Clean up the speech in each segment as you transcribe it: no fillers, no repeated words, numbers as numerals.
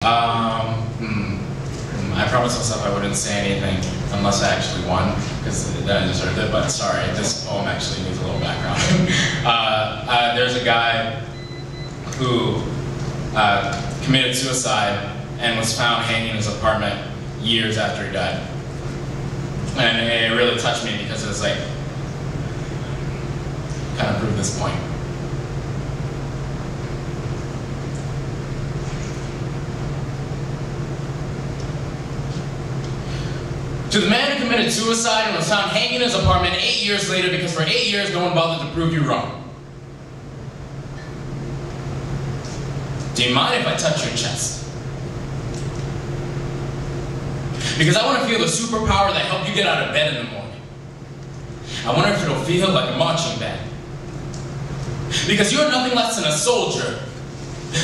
I promised myself I wouldn't say anything unless I actually won, because then I deserved it, but sorry, this poem actually needs a little background. There's a guy who committed suicide and was found hanging in his apartment years after he died. And it really touched me because it was like, kind of proved this point. To the man who committed suicide and was found hanging in his apartment 8 years later because for 8 years no one bothered to prove you wrong. Do you mind if I touch your chest? Because I want to feel the superpower that helped you get out of bed in the morning. I wonder if it'll feel like a marching band. Because you're nothing less than a soldier,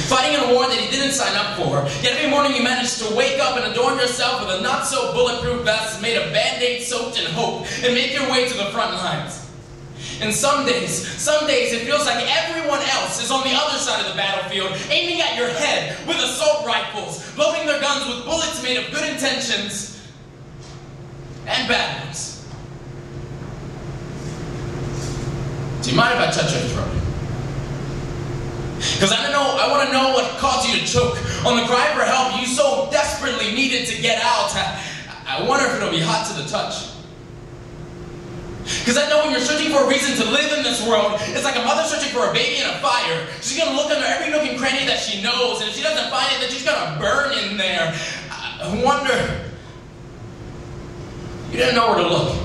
fighting in a war that he didn't sign up for, yet every morning you manage to wake up and adorn yourself with a not-so-bulletproof vest made of Band-Aid soaked in hope and make your way to the front lines. And some days it feels like everyone else is on the other side of the battlefield, aiming at your head with assault rifles, loading their guns with bullets made of good intentions and bad ones. Do you mind if I touch your throat? Because I want to know what caused you to choke on the cry for help you so desperately needed to get out. I wonder if it'll be hot to the touch. Because I know when you're searching for a reason to live in this world, it's like a mother searching for a baby in a fire. She's going to look under every nook and cranny that she knows, and if she doesn't find it, then she's going to burn in there. I wonder, you didn't know where to look.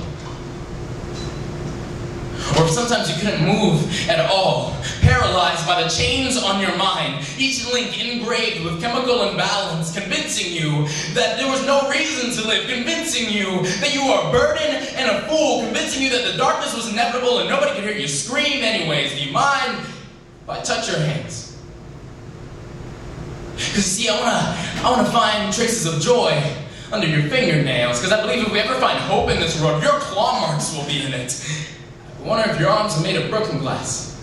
Or sometimes you couldn't move at all, paralyzed by the chains on your mind, each link engraved with chemical imbalance, convincing you that there was no reason to live, convincing you that you are a burden and a fool, convincing you that the darkness was inevitable and nobody could hear you scream anyways. Do you mind if I touch your hands? Because you see, I want to find traces of joy under your fingernails, because I believe if we ever find hope in this world, your claw marks will be in it. I wonder if your arms are made of broken glass,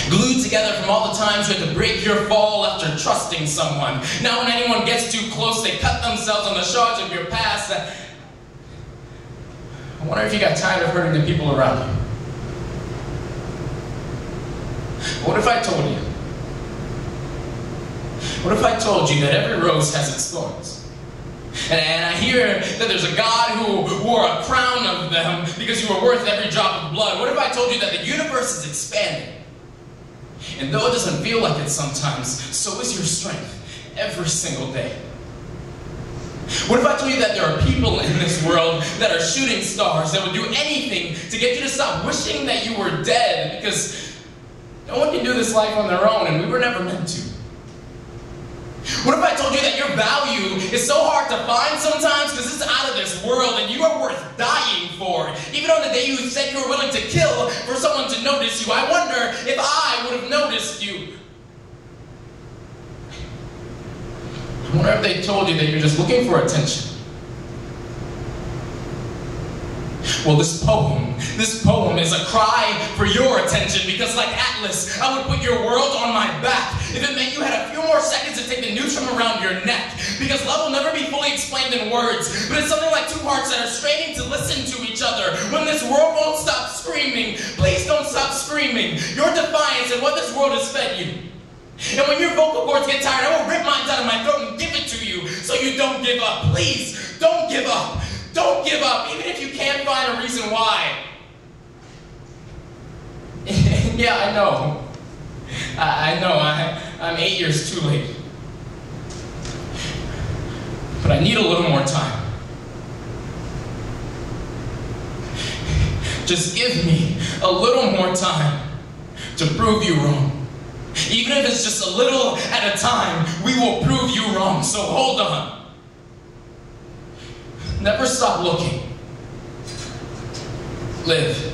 glued together from all the times you had to break your fall after trusting someone. Now when anyone gets too close, they cut themselves on the shards of your past. I wonder if you got tired of hurting the people around you. What if I told you? What if I told you that every rose has its thorns? And I hear that there's a God who wore a crown of them because you were worth every drop of blood. What if I told you that the universe is expanding? And though it doesn't feel like it sometimes, so is your strength every single day. What if I told you that there are people in this world that are shooting stars that would do anything to get you to stop wishing that you were dead, because no one can do this life on their own and we were never meant to? What if I told you that your value is so hard to find sometimes because it's out of this world and you are worth dying for? Even on the day you said you were willing to kill for someone to notice you, I wonder if I would have noticed you. I wonder if they told you that you're just looking for attention. Well, this poem is a cry for your attention, because like Atlas, I would put your world on my back if it meant you had a few more seconds to take the noose from around your neck. Because love will never be fully explained in words, but it's something like two hearts that are straining to listen to each other. When this world won't stop screaming, please don't stop screaming your defiance and what this world has fed you. And when your vocal cords get tired, I will rip mine out of my throat and give it to you so you don't give up. Please, don't give up. Don't give up, even if you can't find a reason why. Yeah, I know. I'm 8 years too late. But I need a little more time. Just give me a little more time to prove you wrong. Even if it's just a little at a time, we will prove you wrong, so hold on. Never stop looking. Live.